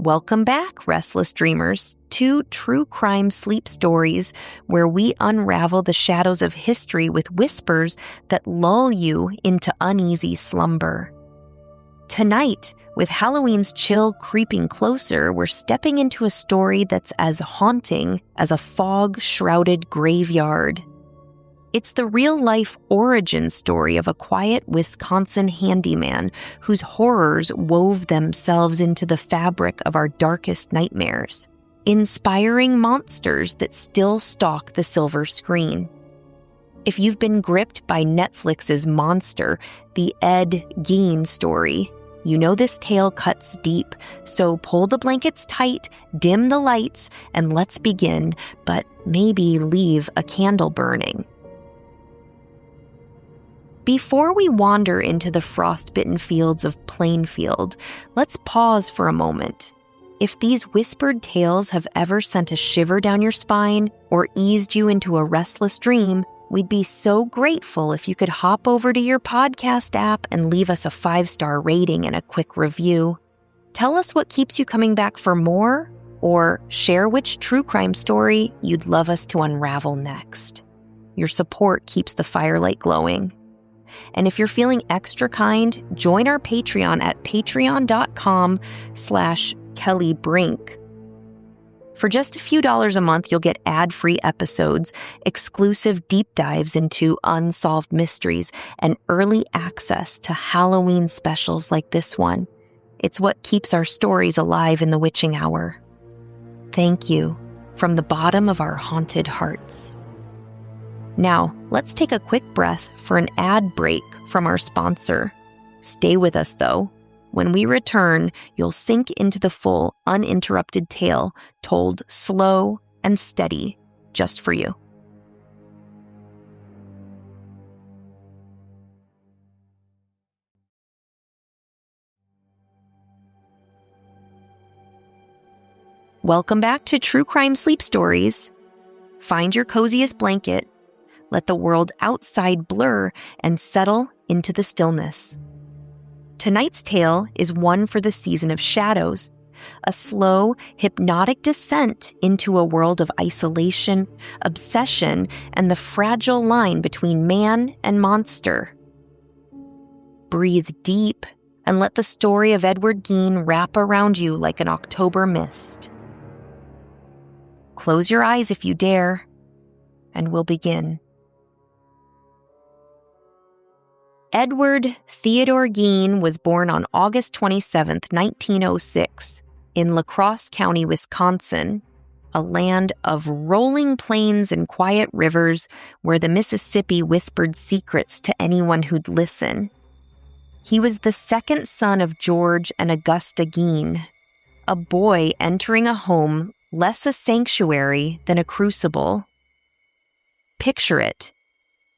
Welcome back, restless dreamers, to True Crime Sleep Stories, where we unravel the shadows of history with whispers that lull you into uneasy slumber. Tonight, with Halloween's chill creeping closer, we're stepping into a story that's as haunting as a fog-shrouded graveyard. It's the real-life origin story of a quiet Wisconsin handyman whose horrors wove themselves into the fabric of our darkest nightmares, inspiring monsters that still stalk the silver screen. If you've been gripped by Netflix's monster, the Ed Gein story, you know this tale cuts deep, so pull the blankets tight, dim the lights, and let's begin, but maybe leave a candle burning. Before we wander into the frostbitten fields of Plainfield, let's pause for a moment. If these whispered tales have ever sent a shiver down your spine or eased you into a restless dream, we'd be so grateful if you could hop over to your podcast app and leave us a 5-star rating and a quick review. Tell us what keeps you coming back for more, or share which true crime story you'd love us to unravel next. Your support keeps the firelight glowing. And if you're feeling extra kind, join our Patreon at patreon.com/Kelly Brink. For just a few dollars a month, you'll get ad-free episodes, exclusive deep dives into unsolved mysteries, and early access to Halloween specials like this one. It's what keeps our stories alive in the witching hour. Thank you from the bottom of our haunted hearts. Now, let's take a quick breath for an ad break from our sponsor. Stay with us, though. When we return, you'll sink into the full, uninterrupted tale, told slow and steady, just for you. Welcome back to True Crime Sleep Stories. Find your coziest blanket, let the world outside blur, and settle into the stillness. Tonight's tale is one for the season of shadows, a slow, hypnotic descent into a world of isolation, obsession, and the fragile line between man and monster. Breathe deep and let the story of Ed Gein wrap around you like an October mist. Close your eyes if you dare, and we'll begin. Edward Theodore Gein was born on August 27, 1906, in La Crosse County, Wisconsin, a land of rolling plains and quiet rivers where the Mississippi whispered secrets to anyone who'd listen. He was the second son of George and Augusta Gein, a boy entering a home less a sanctuary than a crucible. Picture it.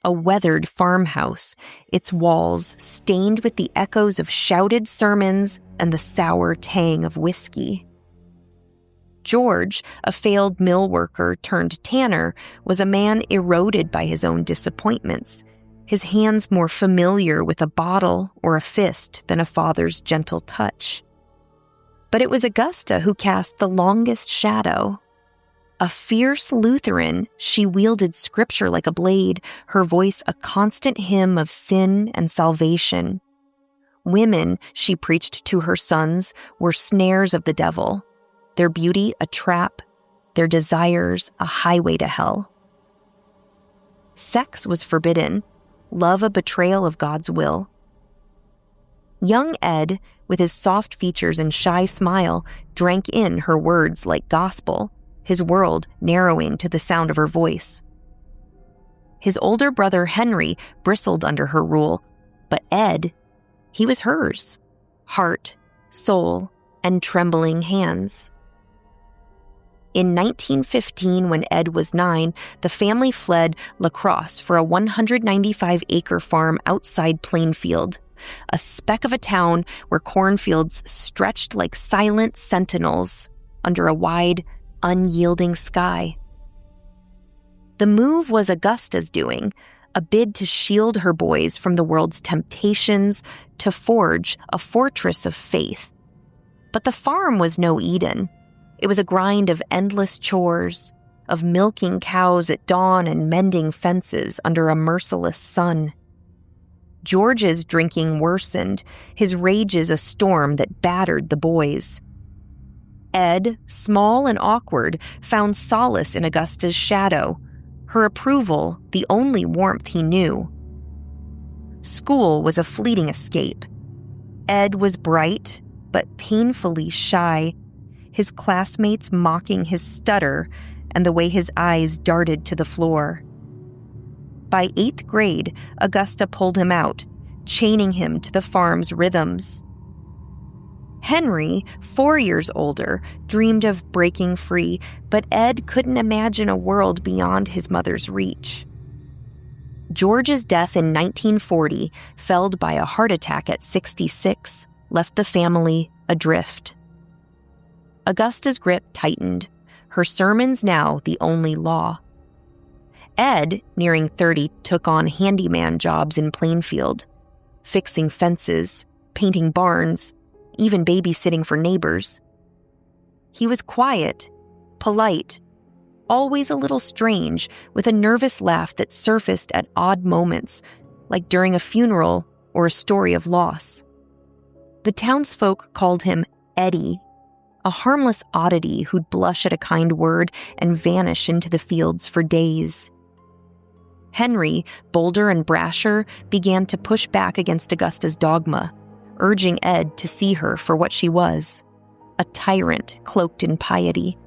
A weathered farmhouse, its walls stained with the echoes of shouted sermons and the sour tang of whiskey. George, a failed mill worker turned tanner, was a man eroded by his own disappointments, his hands more familiar with a bottle or a fist than a father's gentle touch. But it was Augusta who cast the longest shadow. A fierce Lutheran, she wielded scripture like a blade, her voice a constant hymn of sin and salvation. Women, she preached to her sons, were snares of the devil, their beauty a trap, their desires a highway to hell. Sex was forbidden, love a betrayal of God's will. Young Ed, with his soft features and shy smile, drank in her words like gospel, his world narrowing to the sound of her voice. His older brother Henry bristled under her rule, but Ed, he was hers, heart, soul, and trembling hands. In 1915, when Ed was 9, the family fled La Crosse for a 195-acre farm outside Plainfield, a speck of a town where cornfields stretched like silent sentinels under a wide, unyielding sky. The move was Augusta's doing, a bid to shield her boys from the world's temptations, to forge a fortress of faith. But the farm was no Eden. It was a grind of endless chores, of milking cows at dawn and mending fences under a merciless sun. George's drinking worsened, his rages a storm that battered the boys. Ed, small and awkward, found solace in Augusta's shadow, her approval the only warmth he knew. School was a fleeting escape. Ed was bright, but painfully shy, his classmates mocking his stutter and the way his eyes darted to the floor. By 8th grade, Augusta pulled him out, chaining him to the farm's rhythms. Henry, 4 years older, dreamed of breaking free, but Ed couldn't imagine a world beyond his mother's reach. George's death in 1940, felled by a heart attack at 66, left the family adrift. Augusta's grip tightened, her sermons now the only law. Ed, nearing 30, took on handyman jobs in Plainfield, fixing fences, painting barns, even babysitting for neighbors. He was quiet, polite, always a little strange, with a nervous laugh that surfaced at odd moments, like during a funeral or a story of loss. The townsfolk called him Eddie, a harmless oddity who'd blush at a kind word and vanish into the fields for days. Henry, bolder and brasher, began to push back against Augusta's dogma, urging Ed to see her for what she was, a tyrant cloaked in piety.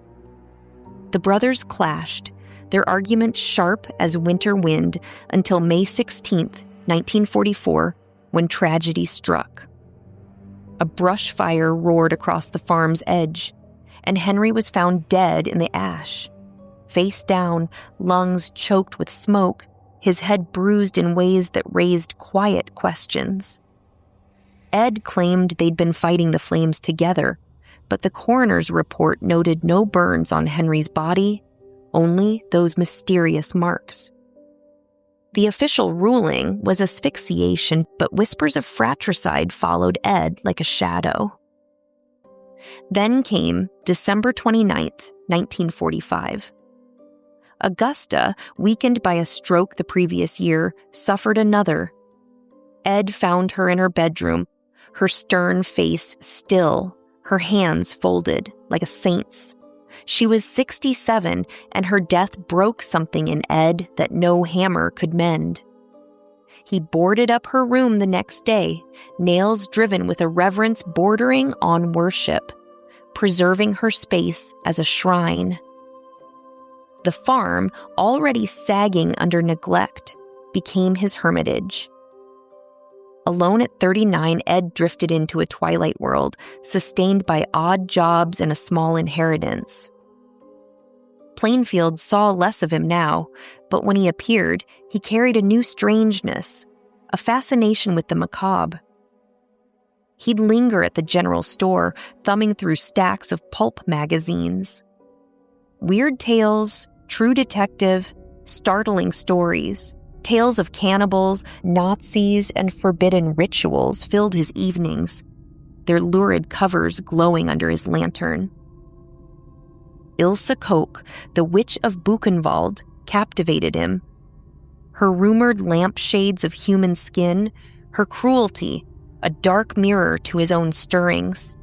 The brothers clashed, their arguments sharp as winter wind, until May 16th, 1944, when tragedy struck. A brush fire roared across the farm's edge, and Henry was found dead in the ash. Face down, lungs choked with smoke, his head bruised in ways that raised quiet questions. Ed claimed they'd been fighting the flames together, but the coroner's report noted no burns on Henry's body, only those mysterious marks. The official ruling was asphyxiation, but whispers of fratricide followed Ed like a shadow. Then came December 29th, 1945. Augusta, weakened by a stroke the previous year, suffered another. Ed found her in her bedroom, her stern face still, her hands folded like a saint's. She was 67, and her death broke something in Ed that no hammer could mend. He boarded up her room the next day, nails driven with a reverence bordering on worship, preserving her space as a shrine. The farm, already sagging under neglect, became his hermitage. Alone at 39, Ed drifted into a twilight world, sustained by odd jobs and a small inheritance. Plainfield saw less of him now, but when he appeared, he carried a new strangeness, a fascination with the macabre. He'd linger at the general store, thumbing through stacks of pulp magazines. Weird tales, true detective, startling stories, tales of cannibals, Nazis, and forbidden rituals filled his evenings, their lurid covers glowing under his lantern. Ilse Koch, the Witch of Buchenwald, captivated him. Her rumored lampshades of human skin, her cruelty, a dark mirror to his own stirrings.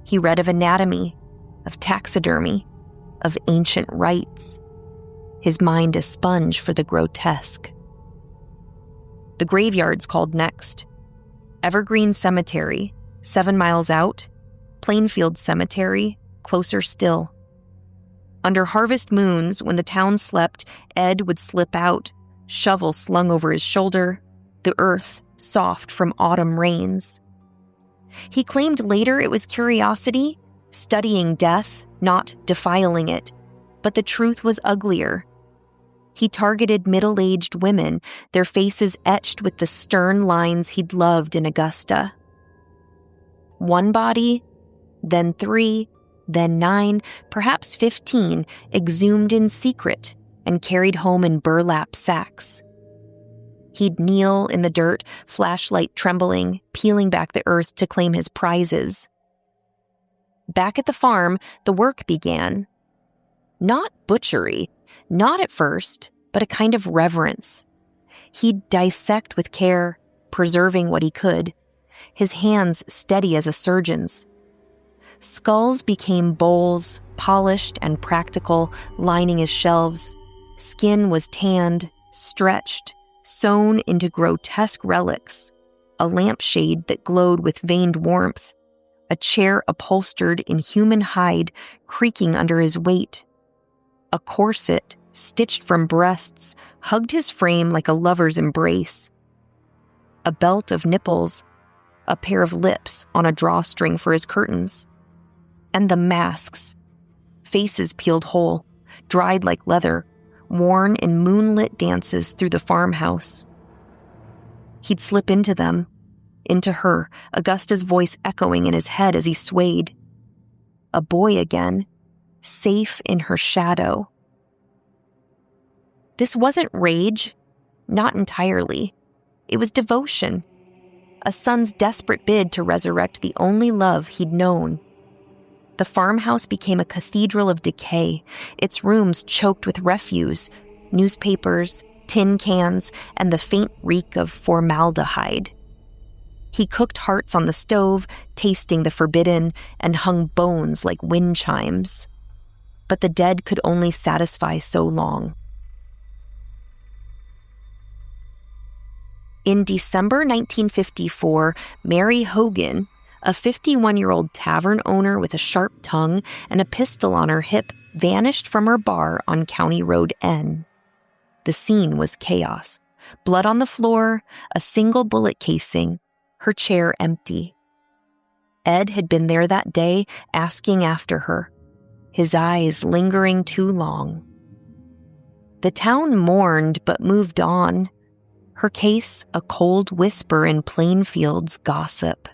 He read of anatomy, of taxidermy, of ancient rites, his mind a sponge for the grotesque. The graveyards called next. Evergreen Cemetery, 7 miles out. Plainfield Cemetery, closer still. Under harvest moons, when the town slept, Ed would slip out, shovel slung over his shoulder, the earth soft from autumn rains. He claimed later it was curiosity, studying death, not defiling it, but the truth was uglier. He targeted middle-aged women, their faces etched with the stern lines he'd loved in Augusta. 1 body, then 3, then 9, perhaps 15, exhumed in secret and carried home in burlap sacks. He'd kneel in the dirt, flashlight trembling, peeling back the earth to claim his prizes. Back at the farm, the work began. Not butchery, not at first, but a kind of reverence. He'd dissect with care, preserving what he could, his hands steady as a surgeon's. Skulls became bowls, polished and practical, lining his shelves. Skin was tanned, stretched, sewn into grotesque relics, a lampshade that glowed with veined warmth, a chair upholstered in human hide creaking under his weight. A corset, stitched from breasts, hugged his frame like a lover's embrace. A belt of nipples, a pair of lips on a drawstring for his curtains. And the masks, faces peeled whole, dried like leather, worn in moonlit dances through the farmhouse. He'd slip into them, into her, Augusta's voice echoing in his head as he swayed. A boy again, safe in her shadow. This wasn't rage, not entirely. It was devotion, a son's desperate bid to resurrect the only love he'd known. The farmhouse became a cathedral of decay, its rooms choked with refuse, newspapers, tin cans, and the faint reek of formaldehyde. He cooked hearts on the stove, tasting the forbidden, and hung bones like wind chimes. But the dead could only satisfy so long. In December 1954, Mary Hogan, a 51-year-old tavern owner with a sharp tongue and a pistol on her hip, vanished from her bar on County Road N. The scene was chaos. Blood on the floor, a single bullet casing, her chair empty. Ed had been there that day, asking after her, his eyes lingering too long. The town mourned but moved on. Her case, a cold whisper in Plainfield's gossip.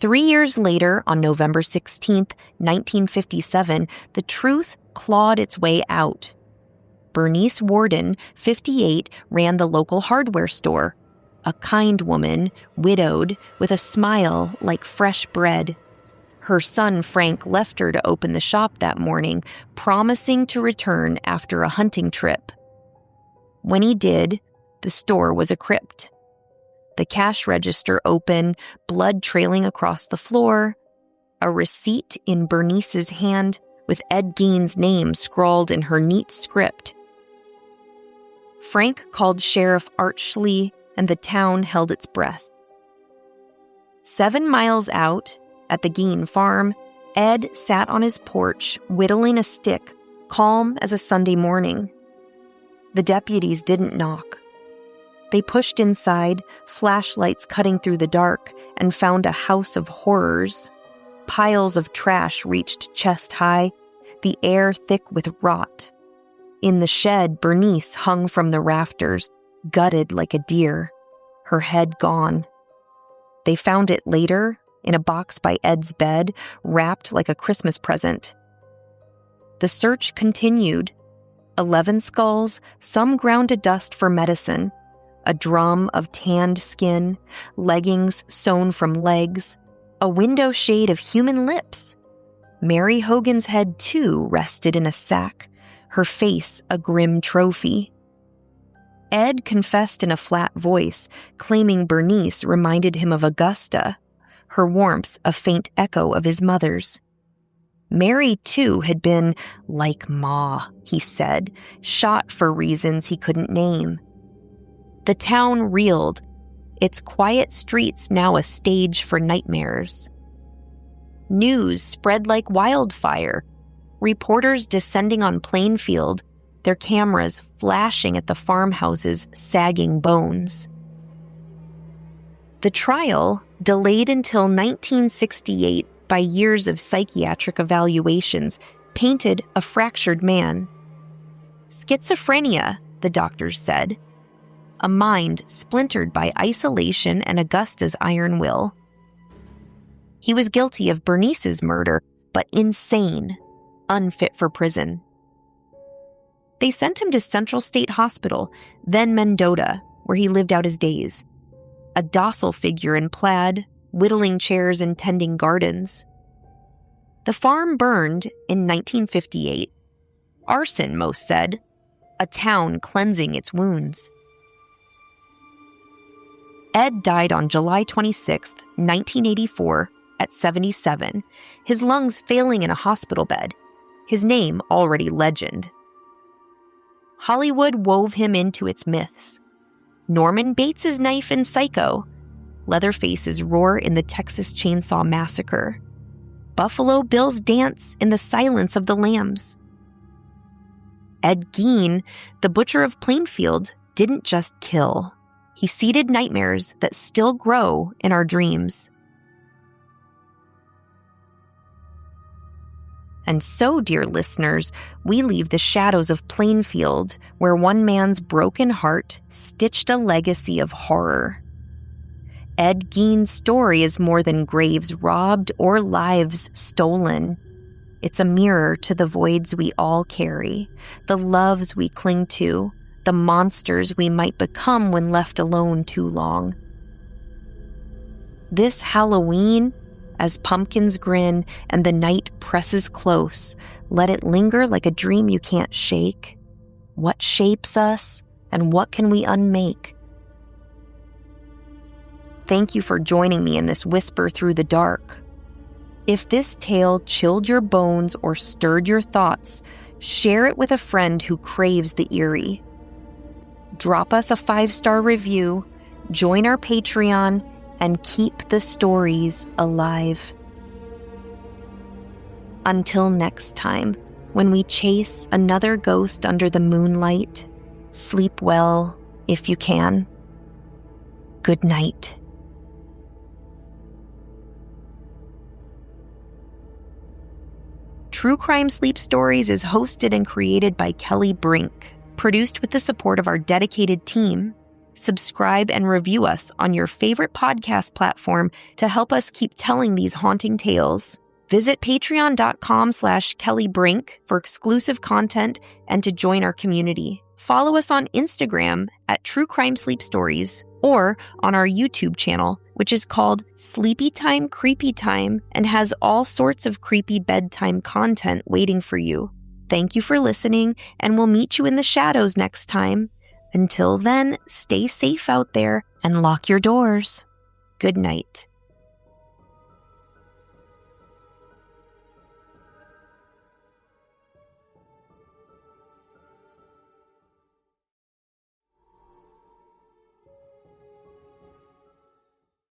3 years later, on November 16th, 1957, the truth clawed its way out. Bernice Warden, 58, ran the local hardware store. A kind woman, widowed, with a smile like fresh bread. Her son Frank left her to open the shop that morning, promising to return after a hunting trip. When he did, the store was a crypt. The cash register open, blood trailing across the floor, a receipt in Bernice's hand with Ed Gein's name scrawled in her neat script. Frank called Sheriff Archley, and the town held its breath. 7 miles out, at the Gein farm, Ed sat on his porch, whittling a stick, calm as a Sunday morning. The deputies didn't knock. They pushed inside, flashlights cutting through the dark, and found a house of horrors. Piles of trash reached chest high, the air thick with rot. In the shed, Bernice hung from the rafters, gutted like a deer, her head gone. They found it later, in a box by Ed's bed, wrapped like a Christmas present. The search continued. 11 skulls, some ground to dust for medicine, a drum of tanned skin, leggings sewn from legs, a window shade of human lips. Mary Hogan's head, too, rested in a sack, her face a grim trophy. Ed confessed in a flat voice, claiming Bernice reminded him of Augusta, her warmth a faint echo of his mother's. Mary, too, had been like Ma, he said, shot for reasons he couldn't name. The town reeled, its quiet streets now a stage for nightmares. News spread like wildfire, reporters descending on Plainfield, their cameras flashing at the farmhouse's sagging bones. The trial, delayed until 1968 by years of psychiatric evaluations, painted a fractured man. Schizophrenia, the doctors said. A mind splintered by isolation and Augusta's iron will. He was guilty of Bernice's murder, but insane, unfit for prison. They sent him to Central State Hospital, then Mendota, where he lived out his days. A docile figure in plaid, whittling chairs and tending gardens. The farm burned in 1958. Arson, most said. A town cleansing its wounds. Ed died on July 26, 1984, at 77, his lungs failing in a hospital bed, his name already legend. Hollywood wove him into its myths. Norman Bates' knife in Psycho, Leatherface's roar in the Texas Chainsaw Massacre, Buffalo Bill's dance in The Silence of the Lambs. Ed Gein, the butcher of Plainfield, didn't just kill. He seeded nightmares that still grow in our dreams. And so, dear listeners, we leave the shadows of Plainfield, where one man's broken heart stitched a legacy of horror. Ed Gein's story is more than graves robbed or lives stolen. It's a mirror to the voids we all carry, the loves we cling to, the monsters we might become when left alone too long. This Halloween, as pumpkins grin and the night presses close, let it linger like a dream you can't shake. What shapes us, and what can we unmake? Thank you for joining me in this whisper through the dark. If this tale chilled your bones or stirred your thoughts, share it with a friend who craves the eerie. Drop us a 5-star review, join our Patreon, and keep the stories alive. Until next time, when we chase another ghost under the moonlight, sleep well if you can. Good night. True Crime Sleep Stories is hosted and created by Kelly Brink, produced with the support of our dedicated team. Subscribe and review us on your favorite podcast platform to help us keep telling these haunting tales. Visit patreon.com/kellybrink for exclusive content and to join our community. Follow us on Instagram at True Crime Sleep Stories or on our YouTube channel, which is called Sleepy Time Creepy Time and has all sorts of creepy bedtime content waiting for you. Thank you for listening, and we'll meet you in the shadows next time. Until then, stay safe out there and lock your doors. Good night.